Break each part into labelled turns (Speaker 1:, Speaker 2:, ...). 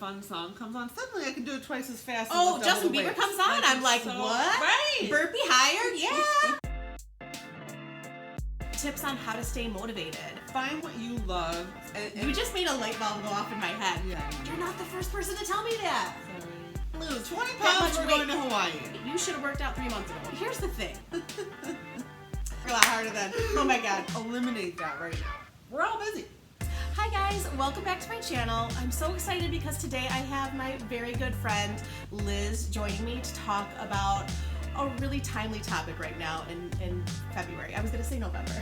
Speaker 1: fun song comes on, suddenly I can do it twice as fast.
Speaker 2: Oh, Justin Bieber comes on. I'm like,
Speaker 1: so,
Speaker 2: what?
Speaker 1: Right.
Speaker 2: Burpee higher? Yeah. Tips on how to stay motivated.
Speaker 1: Find what you love. And
Speaker 2: you just made a light bulb go off in my head.
Speaker 1: Yeah.
Speaker 2: You're not the first person to tell me that.
Speaker 1: Sorry.
Speaker 2: Lose
Speaker 1: 20 pounds, we're going to Hawaii.
Speaker 2: You should have worked out 3 months ago. Here's the thing. We're a lot harder than, oh my God.
Speaker 1: Eliminate that right now. We're all busy.
Speaker 2: Hi guys, welcome back to my channel. I'm so excited because today I have my very good friend Liz joining me to talk about a really timely topic right now in February. I was gonna say November.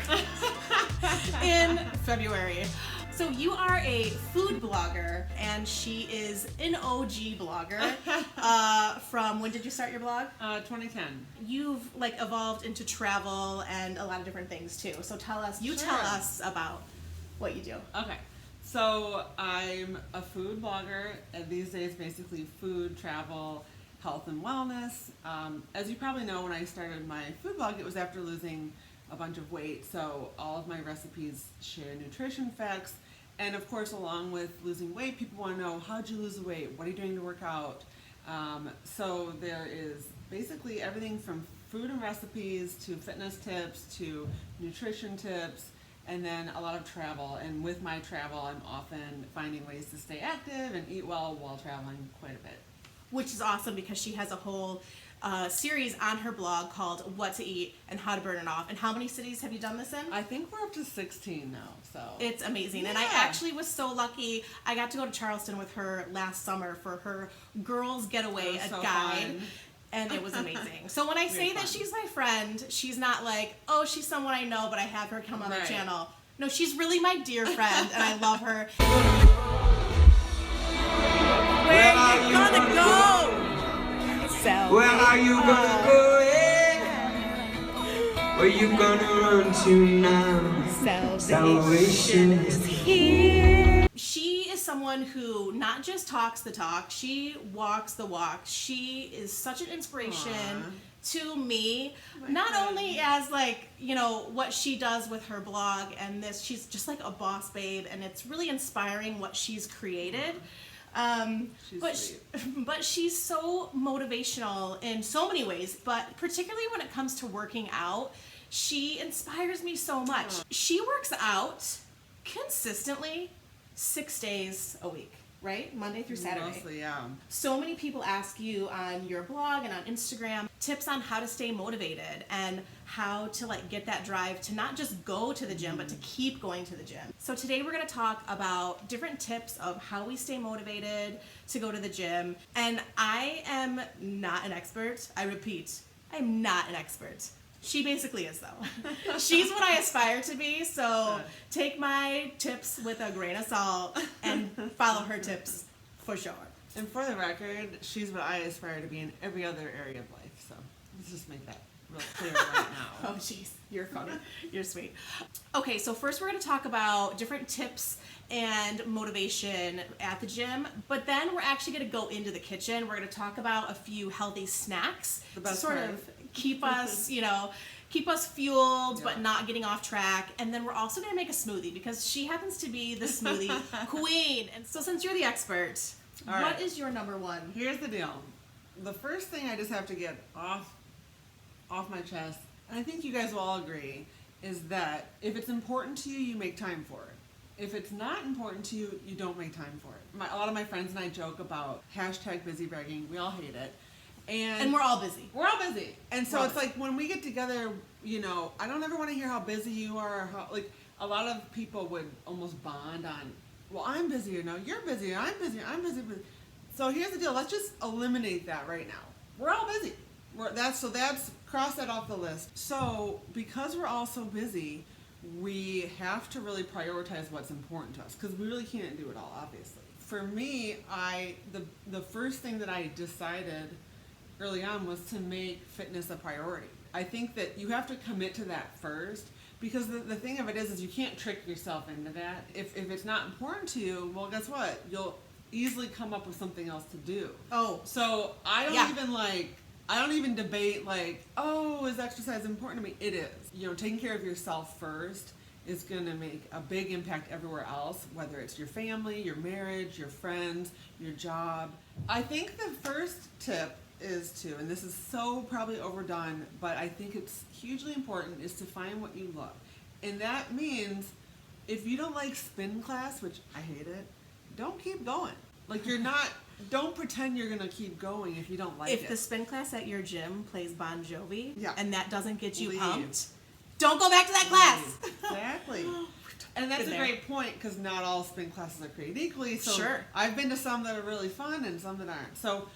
Speaker 2: In February. So you are a food blogger and she is an OG blogger. From when did you start your blog?
Speaker 1: 2010.
Speaker 2: You've evolved into travel and a lot of different things too. So tell us about what you do.
Speaker 1: Okay, so I'm a food blogger, and these days basically food, travel, health, and wellness. As you probably know, when I started my food blog, it was after losing a bunch of weight, so all of my recipes share nutrition facts, and of course along with losing weight, people want to know, how'd you lose the weight? What are you doing to work out? So there is basically everything from food and recipes to fitness tips to nutrition tips, and then a lot of travel. And with my travel, I'm often finding ways to stay active and eat well while traveling quite a bit.
Speaker 2: Which is awesome because she has a whole series on her blog called What to Eat and How to Burn It Off. And how many cities have you done this in?
Speaker 1: I think we're up to 16 now, so.
Speaker 2: It's amazing.
Speaker 1: Yeah.
Speaker 2: And I actually was so lucky. I got to go to Charleston with her last summer for her girls getaway, a guide.
Speaker 1: Fun.
Speaker 2: And it was amazing. So when I say that she's my friend, she's not like, oh, she's someone I know, but I have her come on the channel. No, she's really my dear friend, and I love her. Where are you gonna go? Salvation.
Speaker 3: Where are you gonna go? Yeah. Where you gonna run to now? Salvation is
Speaker 2: here. She is someone who not just talks the talk, she walks the walk. She is such an inspiration to me, not only as what she does with her blog and this, she's just like a boss babe, and it's really inspiring what she's created. But she's so motivational in so many ways, but particularly when it comes to working out, she inspires me so much. She works out consistently 6 days a week, right? Monday through Saturday.
Speaker 1: Mostly, yeah.
Speaker 2: So many people ask you on your blog and on Instagram tips on how to stay motivated and how to get that drive to not just go to the gym, but to keep going to the gym. So today we're going to talk about different tips of how we stay motivated to go to the gym. And I am not an expert. I repeat, I'm not an expert. She basically is, though. She's what I aspire to be, so take my tips with a grain of salt and follow her tips for sure.
Speaker 1: And for the record, she's what I aspire to be in every other area of life, so let's just make that real clear right now.
Speaker 2: Oh, jeez. You're funny. You're sweet. Okay, so first we're going to talk about different tips and motivation at the gym, but then we're actually going to go into the kitchen. We're going to talk about a few healthy snacks to sort of keep us, keep us fueled, but not getting off track. And then we're also going to make a smoothie because she happens to be the smoothie queen. And so since you're the expert, what is your number one?
Speaker 1: Here's the deal. The first thing I just have to get off my chest, and I think you guys will all agree, is that if it's important to you, you make time for it. If it's not important to you, you don't make time for it. A lot of my friends and I joke about #busybegging. We all hate it. And
Speaker 2: we're all busy.
Speaker 1: We're all busy. And so it's like when we get together, I don't ever want to hear how busy you are. Or how, a lot of people would almost bond on, well, I'm busy, you're busy, I'm busy. So here's the deal. Let's just eliminate that right now. We're all busy. That's cross that off the list. So because we're all so busy, we have to really prioritize what's important to us because we really can't do it all, obviously. For me, the first thing that I decided early on was to make fitness a priority. I think that you have to commit to that first because the thing of it is you can't trick yourself into that. If it's not important to you, well, guess what? You'll easily come up with something else to do. Oh. So I don't even debate is exercise important to me? It is. Taking care of yourself first is going to make a big impact everywhere else, whether it's your family, your marriage, your friends, your job. I think the first tip is to, and this is so probably overdone, but I think it's hugely important, is to find what you love. And that means if you don't like spin class, which I hate it, don't keep going. Like don't pretend you're going to keep going if you don't like it.
Speaker 2: If the spin class at your gym plays Bon Jovi
Speaker 1: Yeah.
Speaker 2: and that doesn't get you
Speaker 1: Leave.
Speaker 2: pumped, don't go back to that class.
Speaker 1: Exactly. And that's a great point, because not all spin classes are created equally. So
Speaker 2: Sure.
Speaker 1: I've been to some that are really fun and some that aren't. So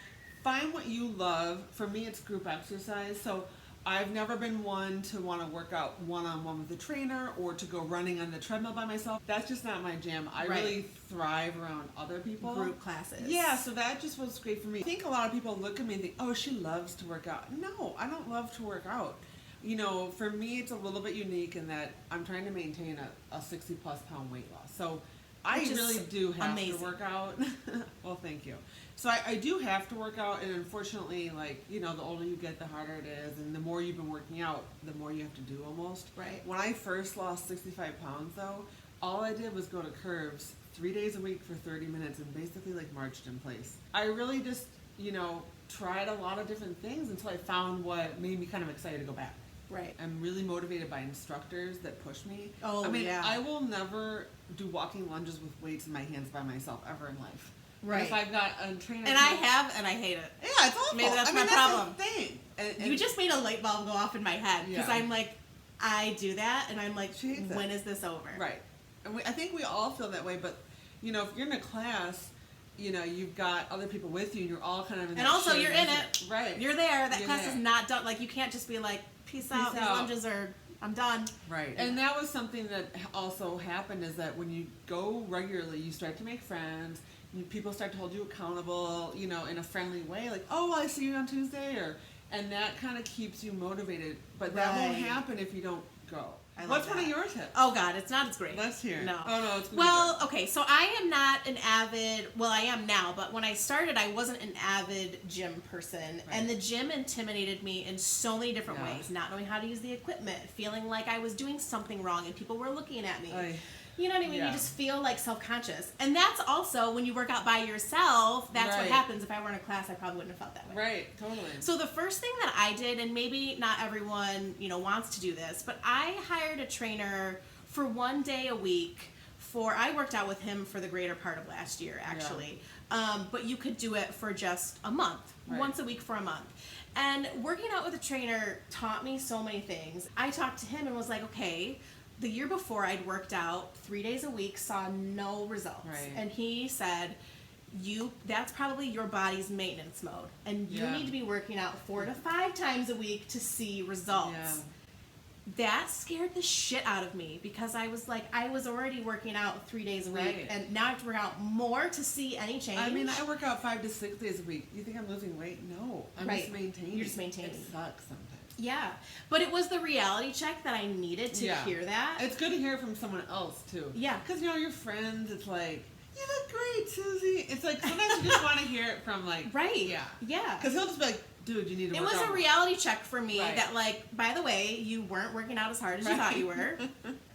Speaker 1: find what you love. For me, it's group exercise. So I've never been one to want to work out one-on-one with a trainer or to go running on the treadmill by myself. That's just not my jam. I
Speaker 2: Right.
Speaker 1: really thrive around other people.
Speaker 2: Group classes.
Speaker 1: Yeah, so that just was great for me. I think a lot of people look at me and think, oh, she loves to work out. No, I don't love to work out. You know, for me, it's a little bit unique in that I'm trying to maintain a 60-plus pound weight loss. So I
Speaker 2: Which is
Speaker 1: really do have
Speaker 2: amazing.
Speaker 1: to work out. Well, thank you. So I do have to work out, and unfortunately, like, you know, the older you get, the harder it is, and the more you've been working out, the more you have to do almost.
Speaker 2: Right.
Speaker 1: When I first lost 65 pounds, though, all I did was go to Curves 3 days a week for 30 minutes and basically, like, marched in place. I really just, you know, tried a lot of different things until I found what made me kind of excited to go back.
Speaker 2: Right.
Speaker 1: I'm really motivated by instructors that push me.
Speaker 2: Oh,
Speaker 1: I mean,
Speaker 2: yeah.
Speaker 1: I will never do walking lunges with weights in my hands by myself ever in life.
Speaker 2: Right.
Speaker 1: If I've got a trainer,
Speaker 2: And I have, and I hate it.
Speaker 1: yeah, it's awful.
Speaker 2: Maybe that's
Speaker 1: I mean,
Speaker 2: my problem.
Speaker 1: the thing. And
Speaker 2: You just made a light bulb go off in my head because
Speaker 1: Yeah.
Speaker 2: I'm like, I do that, and I'm like,
Speaker 1: She hates it.
Speaker 2: when is this over?
Speaker 1: right. And I think we all feel that way. But you know, if you're in a class, you know, you've got other people with you, and you're all kind of in.
Speaker 2: And
Speaker 1: that
Speaker 2: also,
Speaker 1: shared
Speaker 2: you're in
Speaker 1: vision.
Speaker 2: it.
Speaker 1: Right.
Speaker 2: You're there. That
Speaker 1: You're
Speaker 2: class
Speaker 1: there.
Speaker 2: is not done. Like, you can't just be like, peace out. These
Speaker 1: out.
Speaker 2: lunges are, I'm done.
Speaker 1: Right. And that was something that also happened, is that when you go regularly, you start to make friends. People start to hold you accountable, you know, in a friendly way. Like, oh, well, I see you on Tuesday. And that kind of keeps you motivated. But that won't
Speaker 2: Right.
Speaker 1: happen if you don't go.
Speaker 2: I love
Speaker 1: What's one
Speaker 2: that.
Speaker 1: of your tips?
Speaker 2: Oh, God, it's not as great.
Speaker 1: Let's hear it.
Speaker 2: No.
Speaker 1: Oh, no, it's gonna
Speaker 2: Well,
Speaker 1: be
Speaker 2: okay, so I am not an avid, well, I am now, but when I started, I wasn't an avid gym person.
Speaker 1: Right.
Speaker 2: And the gym intimidated me in so many different
Speaker 1: Yeah.
Speaker 2: ways. Not knowing how to use the equipment, feeling like I was doing something wrong and people were looking at me.
Speaker 1: Ay.
Speaker 2: You know what I mean?
Speaker 1: Yeah.
Speaker 2: You just feel like self-conscious. And that's also when you work out by yourself, that's what
Speaker 1: Right.
Speaker 2: happens. If I were in a class, I probably wouldn't have felt that way.
Speaker 1: Right, totally.
Speaker 2: So the first thing that I did, and maybe not everyone, you know, wants to do this, but I hired a trainer for 1 day a week I worked out with him for the greater part of last year, actually. But you could do it for just a month,
Speaker 1: Right.
Speaker 2: once a week for a month. And working out with a trainer taught me so many things. I talked to him and was like, okay, the year before I'd worked out 3 days a week, saw no results.
Speaker 1: Right.
Speaker 2: And he said, that's probably your body's maintenance mode. And you
Speaker 1: Yeah.
Speaker 2: need to be working out 4 to 5 times a week to see results.
Speaker 1: Yeah.
Speaker 2: That scared the shit out of me because I was like, I was already working out 3 days a week,
Speaker 1: Right.
Speaker 2: and now I have to work out more to see any change.
Speaker 1: I mean, I work out 5 to 6 days a week. You think I'm losing weight? No. I'm
Speaker 2: Right.
Speaker 1: just maintaining.
Speaker 2: You're just maintaining.
Speaker 1: It sucks sometimes.
Speaker 2: Yeah, but it was the reality check that I needed to
Speaker 1: Yeah.
Speaker 2: hear that.
Speaker 1: It's good to hear it from someone else, too.
Speaker 2: Yeah.
Speaker 1: Because, you know, your friends, it's like, you look great, Susie. It's like, sometimes you just want to hear it from, like,
Speaker 2: Right.
Speaker 1: Yeah.
Speaker 2: Yeah.
Speaker 1: Because he'll just be like, dude, you need to
Speaker 2: It
Speaker 1: work
Speaker 2: was
Speaker 1: out
Speaker 2: a
Speaker 1: more.
Speaker 2: reality check for me
Speaker 1: Right.
Speaker 2: that, like, by the way, you weren't working out as hard as you thought you were.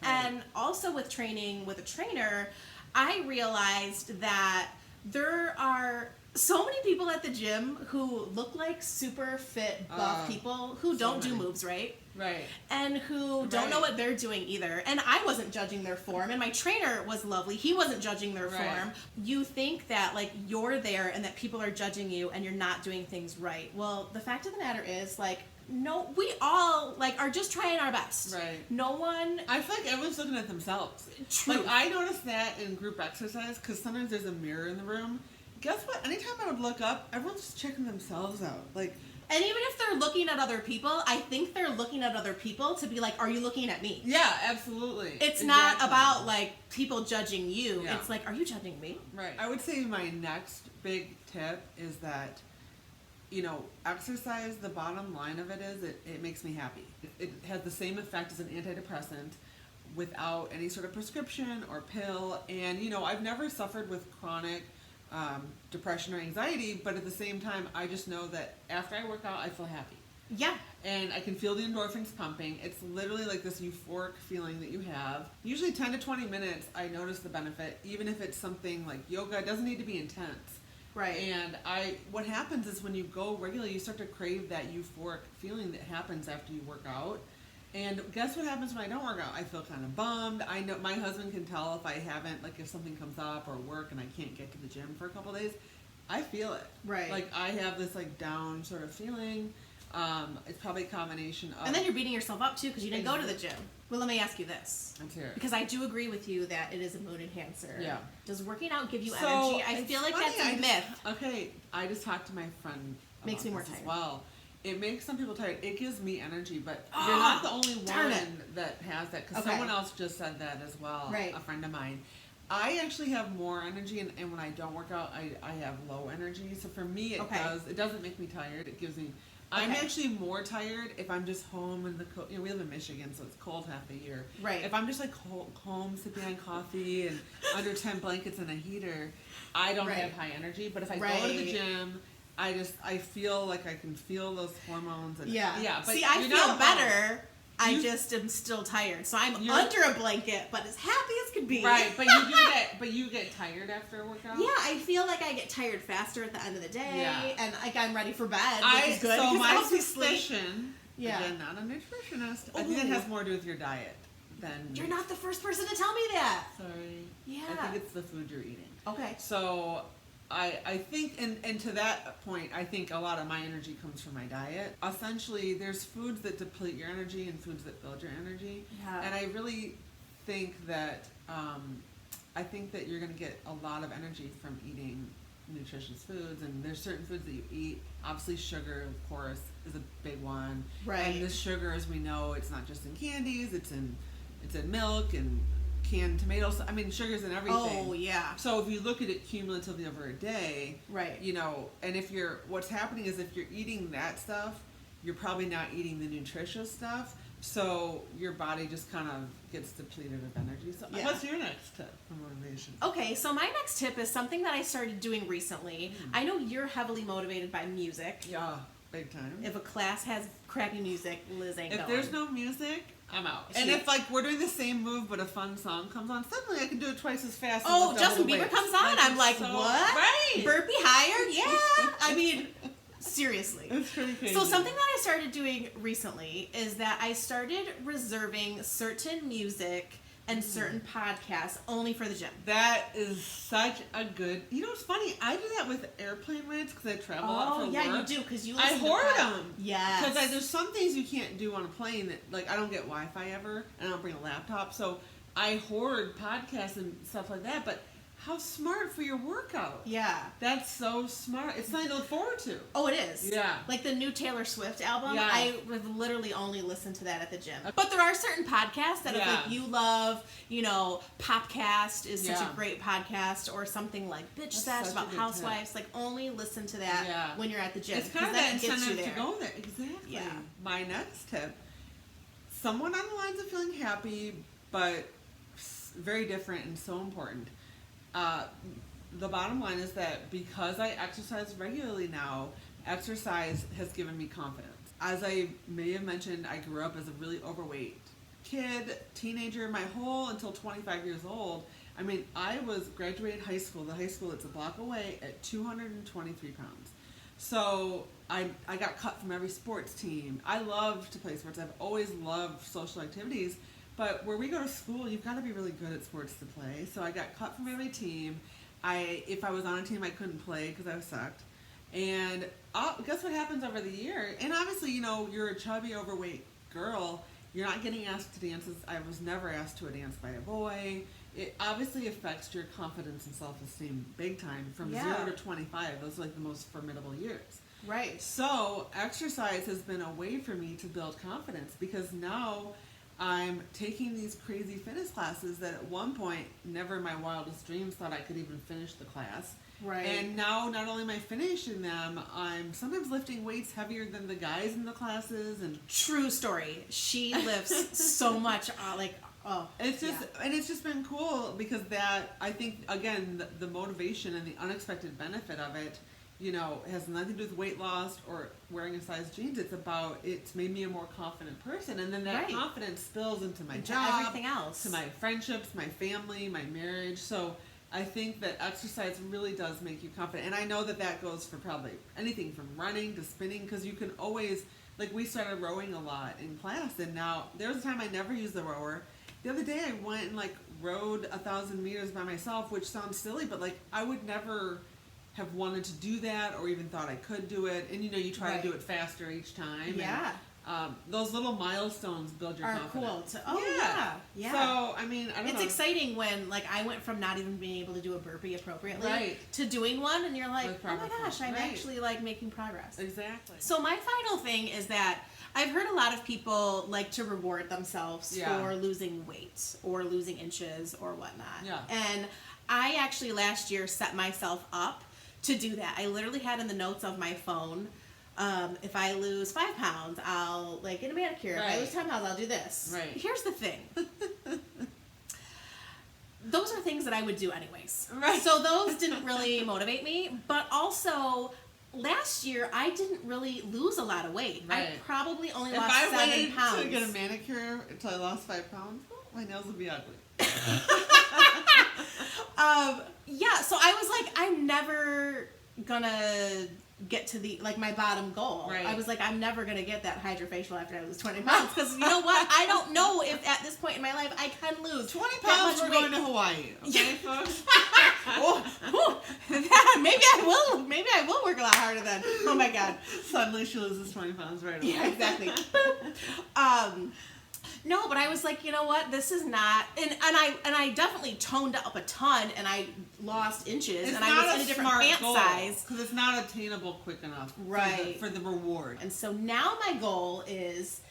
Speaker 2: And also with training with a trainer, I realized that there are so many people at the gym who look like super fit, buff people who
Speaker 1: so
Speaker 2: don't do
Speaker 1: many.
Speaker 2: moves right.
Speaker 1: Right.
Speaker 2: And who don't know
Speaker 1: Right.
Speaker 2: what they're doing either. And I wasn't judging their form, and my trainer was lovely. He wasn't judging their
Speaker 1: Right.
Speaker 2: form. You think that, like, you're there and that people are judging you and you're not doing things right. Well, the fact of the matter is, like, no, we all, like, are just trying our best.
Speaker 1: Right.
Speaker 2: No one...
Speaker 1: I feel like everyone's looking at themselves.
Speaker 2: True.
Speaker 1: Like, I noticed that in group exercise, because sometimes there's a mirror in the room. Guess what? Anytime I would look up, everyone's just checking themselves out. Like,
Speaker 2: And even if they're looking at other people, I think they're looking at other people to be like, are you looking at me?
Speaker 1: yeah, absolutely.
Speaker 2: It's not
Speaker 1: Exactly.
Speaker 2: about, like, people judging you.
Speaker 1: Yeah.
Speaker 2: It's like, are you judging me?
Speaker 1: Right. I would say my next big tip is that, you know, exercise, the bottom line of it is it makes me happy. It has the same effect as an antidepressant without any sort of prescription or pill. And, you know, I've never suffered with chronic depression or anxiety, but at the same time, I just know that after I work out, I feel happy.
Speaker 2: Yeah.
Speaker 1: And I can feel the endorphins pumping. It's literally like this euphoric feeling that you have. Usually 10 to 20 minutes, I notice the benefit, even if it's something like yoga. It doesn't need to be intense.
Speaker 2: Right.
Speaker 1: And what happens is when you go regularly, you start to crave that euphoric feeling that happens after you work out. And guess what happens when I don't work out? I feel kind of bummed. I know my husband can tell if I haven't, like if something comes up or work and I can't get to the gym for a couple days, I feel it.
Speaker 2: Right.
Speaker 1: Like I have this like down sort of feeling. It's probably a combination of...
Speaker 2: And then you're beating yourself up too because you didn't go to the gym. Well, let me ask you this.
Speaker 1: Let's hear it.
Speaker 2: Because I do agree with you that it is a mood enhancer.
Speaker 1: Yeah.
Speaker 2: Does working out give you
Speaker 1: So,
Speaker 2: energy? I
Speaker 1: it's
Speaker 2: feel like
Speaker 1: funny,
Speaker 2: that's a myth.
Speaker 1: Okay, I just talked to my friend about
Speaker 2: Makes me more
Speaker 1: this as
Speaker 2: tired.
Speaker 1: well. It makes some people tired. It gives me energy, but
Speaker 2: Oh,
Speaker 1: you're not the only
Speaker 2: darn it.
Speaker 1: one that has that. Because
Speaker 2: Okay.
Speaker 1: someone else just said that as well.
Speaker 2: Right.
Speaker 1: A friend of mine. I actually have more energy, and when I don't work out, I have low energy. So for me, it doesn't make me tired. It gives me... I'm
Speaker 2: Okay.
Speaker 1: actually more tired if I'm just home in the cold. We live in Michigan, so it's cold half the year.
Speaker 2: Right.
Speaker 1: If I'm just like home, sipping on coffee and under 10 blankets and a heater, I don't have high energy. But if I go to the gym, I feel like I can feel those hormones. And, yeah. But
Speaker 2: see, I
Speaker 1: you're
Speaker 2: feel
Speaker 1: not
Speaker 2: better.
Speaker 1: alone.
Speaker 2: I just am still tired, so I'm under a blanket, but as happy as can be.
Speaker 1: Right, but you get tired after a workout.
Speaker 2: Yeah, I feel like I get tired faster at the end of the day, and like I'm ready for bed, which is good.
Speaker 1: So
Speaker 2: because
Speaker 1: my
Speaker 2: I'll be asleep.
Speaker 1: suspicion, again, not a nutritionist, I think it has more to do with your diet than...
Speaker 2: You're not the first person to tell me that.
Speaker 1: Sorry.
Speaker 2: Yeah.
Speaker 1: I think it's the food you're eating.
Speaker 2: Okay.
Speaker 1: So I think, and to that point, I think a lot of my energy comes from my diet. Essentially, there's foods that deplete your energy and foods that build your energy.
Speaker 2: Yeah.
Speaker 1: And I really think that you're going to get a lot of energy from eating nutritious foods. And there's certain foods that you eat. Obviously, sugar, of course, is a big one.
Speaker 2: Right.
Speaker 1: And this sugar, as we know, it's not just in candies. It's in milk and canned tomatoes. I mean, sugar's in everything.
Speaker 2: Oh, yeah.
Speaker 1: So if you look at it cumulatively over a day,
Speaker 2: Right.
Speaker 1: And what's happening is if you're eating that stuff, you're probably not eating the nutritious stuff. So your body just kind of gets depleted of energy. So what's your next tip for motivation?
Speaker 2: Okay, so my next tip is something that I started doing recently. I know you're heavily motivated by music.
Speaker 1: Yeah, big time.
Speaker 2: If a class has crappy music, Liz ain't
Speaker 1: If
Speaker 2: going.
Speaker 1: there's no music, I'm out. And if we're doing the same move but a fun song comes on, suddenly I can do it twice as fast.
Speaker 2: Oh,
Speaker 1: and
Speaker 2: Justin
Speaker 1: double the
Speaker 2: Bieber
Speaker 1: weight.
Speaker 2: comes on. I'm like,
Speaker 1: so,
Speaker 2: what?
Speaker 1: Right.
Speaker 2: Burpee higher? Yeah. I mean, seriously.
Speaker 1: It's pretty crazy.
Speaker 2: So something that I started doing recently is that I started reserving certain music and certain podcasts only for the gym.
Speaker 1: That is such a good... it's funny. I do that with airplane rides because I travel a lot for work.
Speaker 2: Oh, yeah, you do because you
Speaker 1: I
Speaker 2: listen
Speaker 1: hoard
Speaker 2: to
Speaker 1: them.
Speaker 2: Yes.
Speaker 1: Because there's some things you can't do on a plane that, like, I don't get Wi-Fi ever, and I don't bring a laptop, so I hoard podcasts and stuff like that, but how smart for your workout.
Speaker 2: Yeah.
Speaker 1: That's so smart. It's something to look forward to.
Speaker 2: Oh, it is.
Speaker 1: Yeah.
Speaker 2: Like the new Taylor Swift album,
Speaker 1: Yeah.
Speaker 2: I would literally only listen to that at the gym. But there are certain podcasts that if like you love, Popcast is such a great podcast, or something like Bitch Sesh about housewives. Like only listen to that when you're at the gym.
Speaker 1: It's kind of
Speaker 2: then
Speaker 1: that
Speaker 2: it gets you
Speaker 1: incentive
Speaker 2: there.
Speaker 1: to go there. Exactly.
Speaker 2: Yeah.
Speaker 1: My next tip, someone on the lines of feeling happy, but very different and so important. The bottom line is that because I exercise regularly now, exercise has given me confidence. As I may have mentioned, I grew up as a really overweight kid, teenager, my whole until 25 years old. I mean, I was graduated high school, the high school that's a block away, at 223 pounds. So I got cut from every sports team. I love to play sports. I've always loved social activities. But where we go to school, you've got to be really good at sports to play. So I got cut from every team. If I was on a team, I couldn't play because I sucked. And guess what happens over the year? And obviously, you're a chubby, overweight girl. You're not getting asked to dances. I was never asked to a dance by a boy. It obviously affects your confidence and self-esteem big time from 0 to 25. Those are like the most formidable years.
Speaker 2: Right.
Speaker 1: So exercise has been a way for me to build confidence because now I'm taking these crazy fitness classes that at one point, never in my wildest dreams thought I could even finish the class.
Speaker 2: Right.
Speaker 1: And now, not only am I finishing them, I'm sometimes lifting weights heavier than the guys in the classes. And
Speaker 2: true story. She lifts so much,
Speaker 1: it's just been cool because I think, again, the motivation and the unexpected benefit of it you know, it has nothing to do with weight loss or wearing a size jeans. It's made me a more confident person. And then that confidence spills into my job,
Speaker 2: everything else,
Speaker 1: to my friendships, my family, my marriage. So I think that exercise really does make you confident. And I know that goes for probably anything from running to spinning, because you can always, like, we started rowing a lot in class, and now there was a time I never used the rower. The other day I went and like rowed 1,000 meters by myself, which sounds silly, but like I would never have wanted to do that or even thought I could do it. And you know, you try to do it faster each time.
Speaker 2: Yeah.
Speaker 1: And, those little milestones build your confidence.
Speaker 2: Cool. Yeah.
Speaker 1: So, I mean, I don't know.
Speaker 2: It's exciting when, like, I went from not even being able to do a burpee appropriately to doing one, and you're like, oh my gosh, I'm actually, like, making progress.
Speaker 1: Exactly.
Speaker 2: So my final thing is that I've heard a lot of people like to reward themselves for losing weight or losing inches or whatnot. Yeah. And I actually last year set myself up to do that. I literally had in the notes of my phone, if I lose 5 pounds, I'll like get a manicure. If I lose 10 pounds, I'll do this. Right. Here's the thing. Those are things that I would do anyways. Right. So those didn't really motivate me. But also, last year I didn't really lose a lot of weight. Right. I probably only lost 7 pounds. If I waited to get a manicure until I lost 5 pounds, my nails would be ugly. Yeah, so I was like, I'm never gonna get to the, like, my bottom goal. Right. I was like, I'm never gonna get that hydrofacial after I lose 20 pounds, because you know what? I don't know if at this point in my life I can lose
Speaker 1: 20 pounds. We're going to Hawaii, okay, folks?
Speaker 2: Maybe I will work a lot harder then. Oh my God!
Speaker 1: Suddenly she loses 20 pounds right away.
Speaker 2: Yeah, exactly. No, but I was like, you know what? This is not, and I definitely toned up a ton, and I lost inches, and I was in a different pant size
Speaker 1: because it's not attainable quick enough, for the reward.
Speaker 2: And so now my goal is,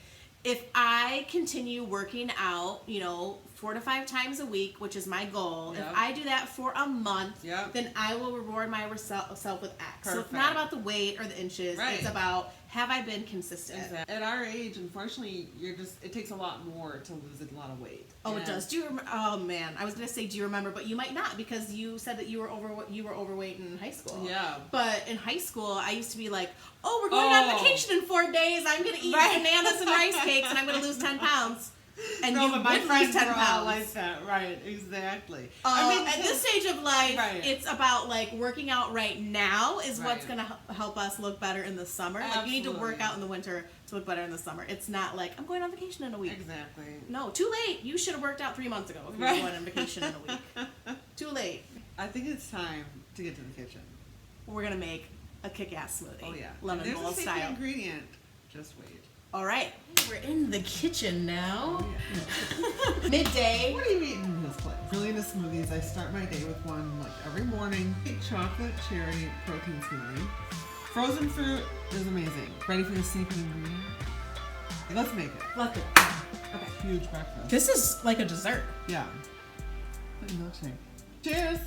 Speaker 2: if I continue working out, you know, 4 to 5 times a week, which is my goal. Yep. If I do that for a month, then I will reward myself with X. Perfect. So it's not about the weight or the inches. Right. It's about, have I been consistent?
Speaker 1: Exactly. At our age, unfortunately, it takes a lot more to lose a lot of weight.
Speaker 2: Oh, it does. Do you remember? Oh man, I was gonna say, do you remember? But you might not, because you said that you were overweight in high school.
Speaker 1: Yeah.
Speaker 2: But in high school, I used to be like, oh, we're going on vacation in 4 days. I'm gonna eat bananas and rice cakes, and I'm gonna lose 10 pounds. And
Speaker 1: no,
Speaker 2: you
Speaker 1: but my friends
Speaker 2: 10
Speaker 1: were
Speaker 2: pounds.
Speaker 1: all like that, right? Exactly.
Speaker 2: I mean, at this stage of life, it's about like working out right now is what's going to help us look better in the summer. Absolutely. Like, you need to work out in the winter to look better in the summer. It's not like, I'm going on vacation in a week.
Speaker 1: Exactly.
Speaker 2: No, too late. You should have worked out 3 months ago if you were going on vacation in a week. Too late.
Speaker 1: I think it's time to get to the kitchen.
Speaker 2: We're going to make a kick-ass smoothie.
Speaker 1: Oh yeah,
Speaker 2: lemon bowl style.
Speaker 1: There's a secret ingredient. Just wait.
Speaker 2: All right, we're in the kitchen now. Oh, yeah. Midday.
Speaker 1: What are you eating in this place? Zillion of smoothies. I start my day with one like every morning. Chocolate cherry protein smoothie. Frozen fruit is amazing. Ready for the secret ingredient? Let's make it.
Speaker 2: Let's do it. Okay.
Speaker 1: Huge breakfast.
Speaker 2: This is like a dessert.
Speaker 1: Yeah. Milkshake. Cheers.